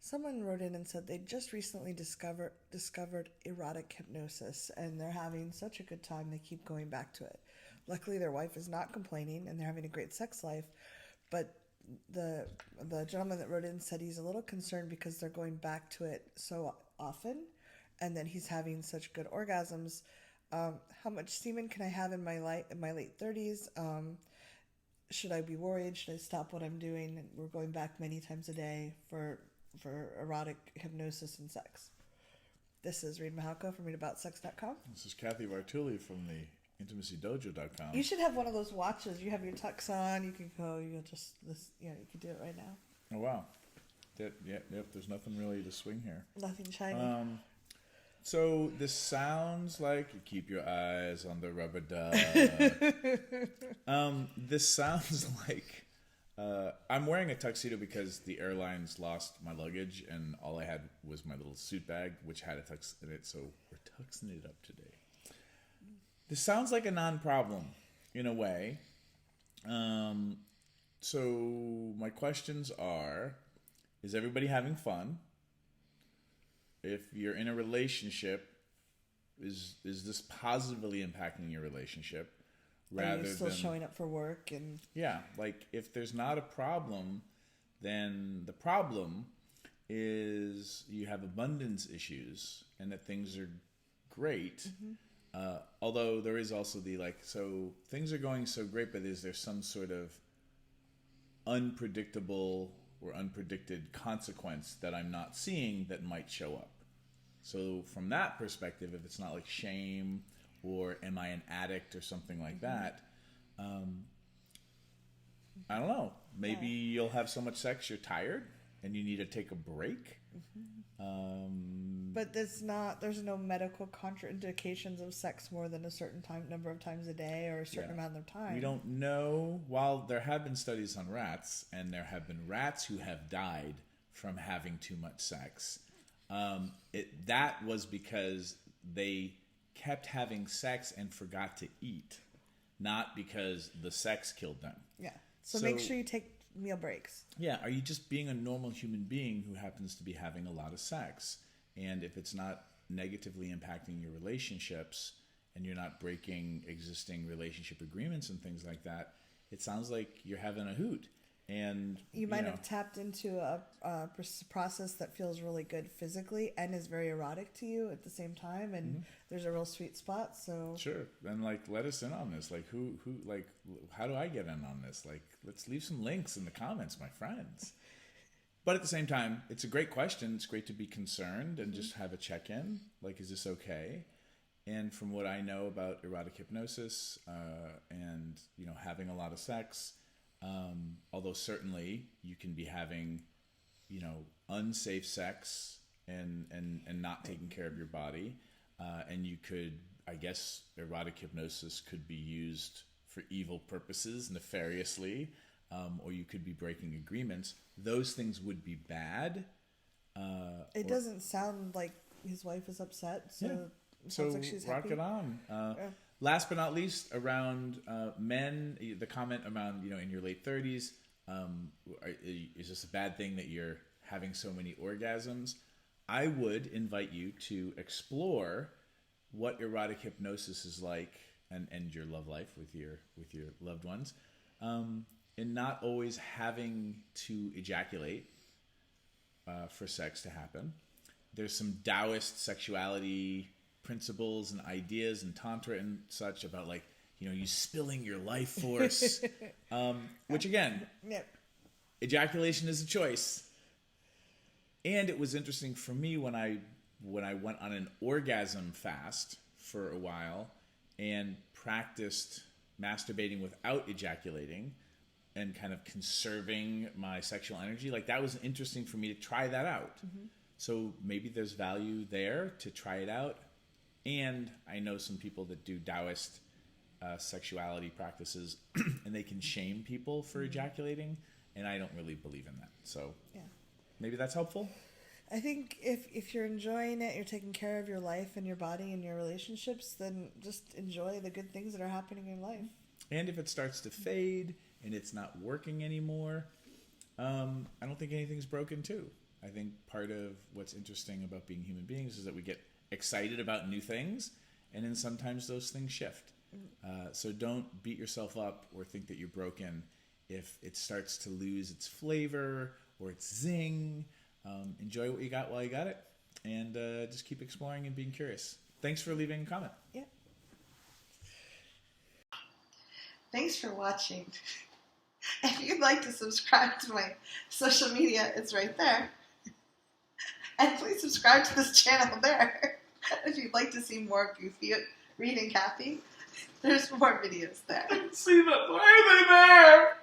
Someone wrote in and said they just recently discovered erotic hypnosis, and they're having such a good time they keep going back to it. Luckily, their wife is not complaining, and they're having a great sex life. But the gentleman that wrote in said he's a little concerned because they're going back to it so often, and then he's having such good orgasms. How much semen can I have in my late 30s? Should I be worried? Should I stop what I'm doing? And we're going back many times a day for erotic hypnosis and sex. This is Reid from readaboutsex.com. This is Cathy Vartuli from the intimacydojo.com. You should have one of those watches. You have your tux on. You can go. You can do it right now. Oh wow! Yep. There's nothing really to swing here. Nothing shiny. So this sounds like you keep your eyes on the rubber duck. This sounds like I'm wearing a tuxedo because the airlines lost my luggage and all I had was my little suit bag, which had a tux in it. So we're tuxing it up today. This sounds like a non-problem in a way. So my questions are: is everybody having fun? If you're in a relationship, is this positively impacting your relationship? Are you still showing up for work? And yeah, like if there's not a problem, then the problem is you have abundance issues and that things are great. Mm-hmm. Although there is also so things are going so great, but is there some sort of unpredictable or unpredicted consequence that I'm not seeing that might show up? So from that perspective, if it's not like shame or am I an addict or something like that, I don't know. Maybe you'll have so much sex you're tired and you need to take a break. But there's no medical contraindications of sex more than a certain number of times a day or a certain amount of time. We don't know. While there have been studies on rats, and there have been rats who have died from having too much sex, that was because they kept having sex and forgot to eat, not because the sex killed them. Yeah. So make sure you take meal breaks. Yeah. Are you just being a normal human being who happens to be having a lot of sex? And if it's not negatively impacting your relationships and you're not breaking existing relationship agreements and things like that, it sounds like you're having a hoot. And you might have tapped into a process that feels really good physically and is very erotic to you at the same time, and there's a real sweet spot. So sure, then let us in on this. Who how do I get in on this? Let's leave some links in the comments, my friends. But at the same time, it's a great question. It's great to be concerned and just have a check-in. Is this okay? And from what I know about erotic hypnosis and having a lot of sex. Although certainly you can be having, unsafe sex and not taking care of your body. And you could, I guess, erotic hypnosis could be used for evil purposes, nefariously, or you could be breaking agreements. Those things would be bad. It doesn't sound like his wife is upset, so it sounds like she's rock happy. It on. Last but not least, around men, the comment around, in your late 30s, is this a bad thing that you're having so many orgasms? I would invite you to explore what erotic hypnosis is like and your love life with your loved ones, and not always having to ejaculate for sex to happen. There's some Taoist sexuality principles and ideas and tantra and such about you spilling your life force, which again, ejaculation is a choice. And it was interesting for me when I went on an orgasm fast for a while and practiced masturbating without ejaculating and kind of conserving my sexual energy. That was interesting for me to try that out. So maybe there's value there to try it out. And I know some people that do Taoist sexuality practices, and they can shame people for ejaculating, and I don't really believe in that. So maybe that's helpful. I think if you're enjoying it, you're taking care of your life and your body and your relationships, then just enjoy the good things that are happening in life. And if it starts to fade and it's not working anymore, I don't think anything's broken too. I think part of what's interesting about being human beings is that we get excited about new things, and then sometimes those things shift. So don't beat yourself up or think that you're broken if it starts to lose its flavor or its zing. Enjoy what you got while you got it, and just keep exploring and being curious. Thanks for leaving a comment. Yeah. Thanks for watching. If you'd like to subscribe to my social media, it's right there. And please subscribe to this channel there. If you'd like to see more goofy Reid and Cathy, there's more videos there. See them. Why are they there?